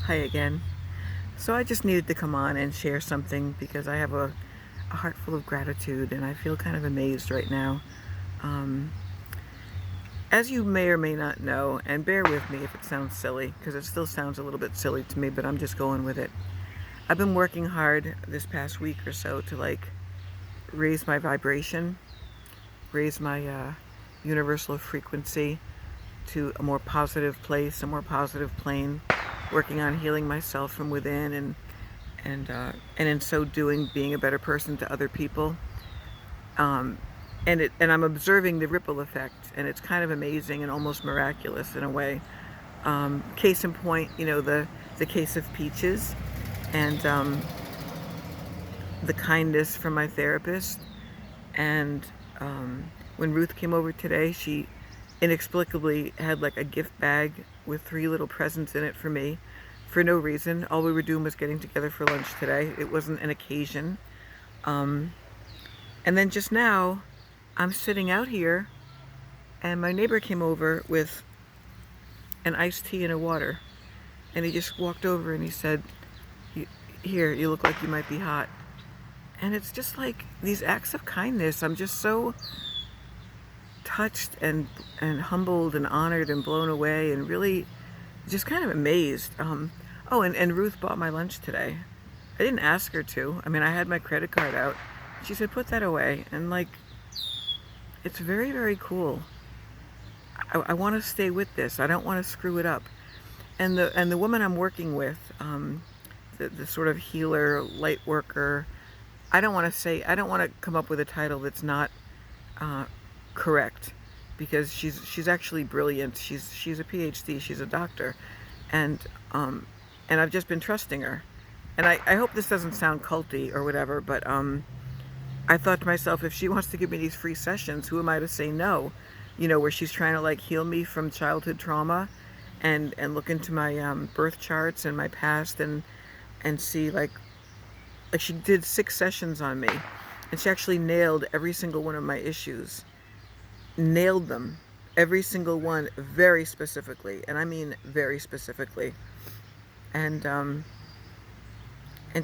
Hi again. So I just needed to come on and share something because I have a heart full of gratitude and I feel kind of amazed right now. Um, as you may or may not know, and bear with me if it sounds silly, because it still sounds a little bit silly to me, but I'm just going with it. I've been working hard this past week or so to raise my vibration, raise my universal frequency to a more positive place, a more positive plane, working on healing myself from within and in so doing, being a better person to other people. Um, and I'm observing the ripple effect, and it's kind of amazing and almost miraculous in a way. Case in point, the case of Peaches, and the kindness from my therapist. And when Ruth came over today, she inexplicably had like a gift bag with 3 little presents in it for me for no reason. All we were doing was getting together for lunch today. It wasn't an occasion. Um, and then just now, I'm sitting out here, and my neighbor came over with an iced tea and a water. And he just walked over and he said, "Here, you look like you might be hot." And it's just like these acts of kindness. I'm just so touched and humbled and honored and blown away and really just kind of amazed. And Ruth bought my lunch today. I didn't ask her to. I mean, I had my credit card out. She said, "Put that away." And it's very, very cool. I want to stay with this. I don't want to screw it up. And the woman I'm working with, the sort of healer, light worker, I don't want to come up with a title that's not correct, because she's actually brilliant. She's a PhD. She's a doctor, and and I've just been trusting her. And I hope this doesn't sound culty or whatever, but I thought to myself, if she wants to give me these free sessions, who am I to say no? Where she's trying to heal me from childhood trauma, and look into my birth charts and my past, and see she did 6 sessions on me, and she actually nailed every single one of my issues. Nailed them, every single one, very specifically, and I mean very specifically. And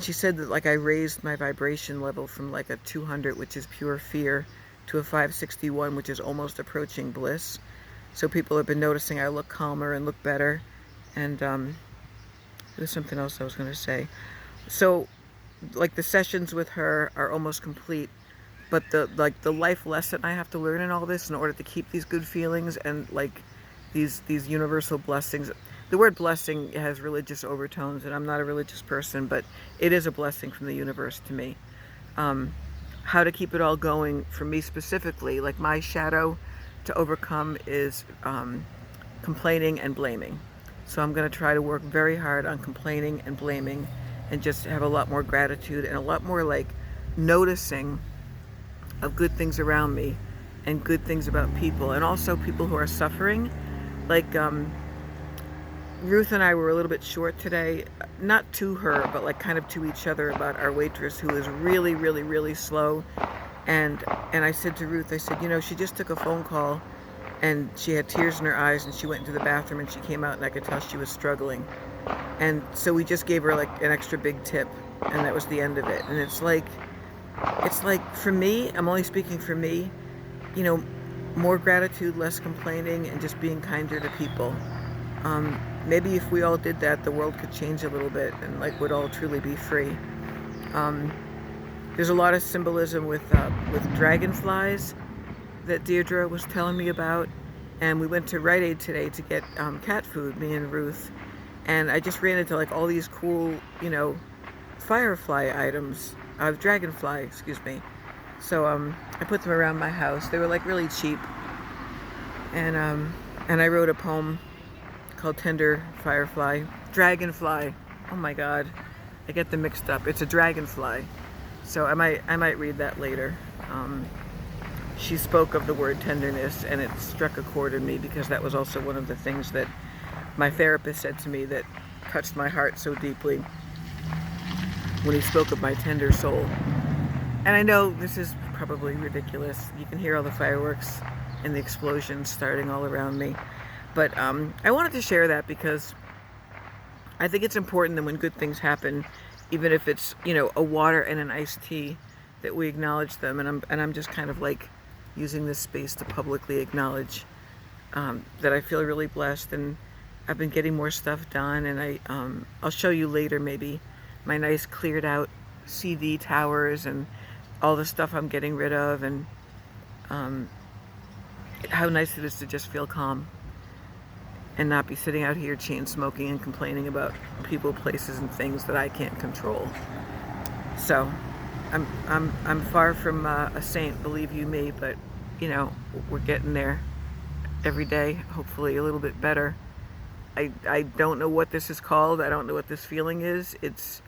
she said that I raised my vibration level from a 200, which is pure fear, to a 561, which is almost approaching bliss. So people have been noticing I look calmer and look better. And there's something else I was going to say. So the sessions with her are almost complete, but the life lesson I have to learn in all this in order to keep these good feelings and these universal blessings. The word blessing has religious overtones, and I'm not a religious person, but it is a blessing from the universe to me. How to keep it all going for me specifically, my shadow to overcome is complaining and blaming. So I'm going to try to work very hard on complaining and blaming, and just have a lot more gratitude and a lot more noticing of good things around me and good things about people, and also people who are suffering. Ruth and I were a little bit short today, not to her, but kind of to each other, about our waitress, who is really, really, really slow. And I said to Ruth, I said, she just took a phone call, and she had tears in her eyes, and she went into the bathroom, and she came out, and I could tell she was struggling. And so we just gave her an extra big tip, and that was the end of it. And it's for me, I'm only speaking for me, more gratitude, less complaining, and just being kinder to people. Maybe if we all did that, the world could change a little bit, and would all truly be free. There's a lot of symbolism with dragonflies that Deirdre was telling me about, and we went to Rite Aid today to get cat food, me and Ruth, and I just ran into all these cool, firefly items, dragonfly, excuse me. So I put them around my house. They were really cheap, and I wrote a poem called Tender Firefly. Dragonfly. Oh my God. I get them mixed up. It's a dragonfly. So I might read that later. She spoke of the word tenderness, and it struck a chord in me, because that was also one of the things that my therapist said to me that touched my heart so deeply, when he spoke of my tender soul. And I know this is probably ridiculous. You can hear all the fireworks and the explosions starting all around me. But I wanted to share that because I think it's important that when good things happen, even if it's, you know, a water and an iced tea, that we acknowledge them. And I'm just kind of like using this space to publicly acknowledge that I feel really blessed, and I've been getting more stuff done. And I'll show you later maybe my nice cleared out CD towers and all the stuff I'm getting rid of, and how nice it is to just feel calm and not be sitting out here chain smoking and complaining about people, places, and things that I can't control. So I'm far from a saint, believe you me, but you know, we're getting there every day, hopefully a little bit better. I don't know what this is called. I don't know what this feeling is. It's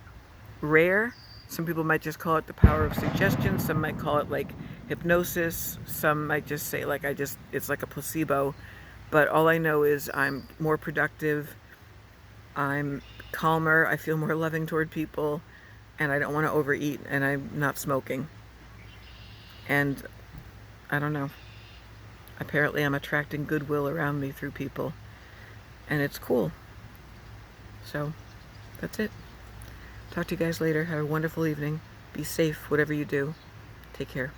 rare. Some people might just call it the power of suggestion. Some might call it like hypnosis. Some might just say like it's like a placebo. But all I know is I'm more productive, I'm calmer, I feel more loving toward people, and I don't want to overeat, and I'm not smoking. And I don't know. Apparently I'm attracting goodwill around me through people, and it's cool. So that's it. Talk to you guys later. Have a wonderful evening. Be safe, whatever you do. Take care.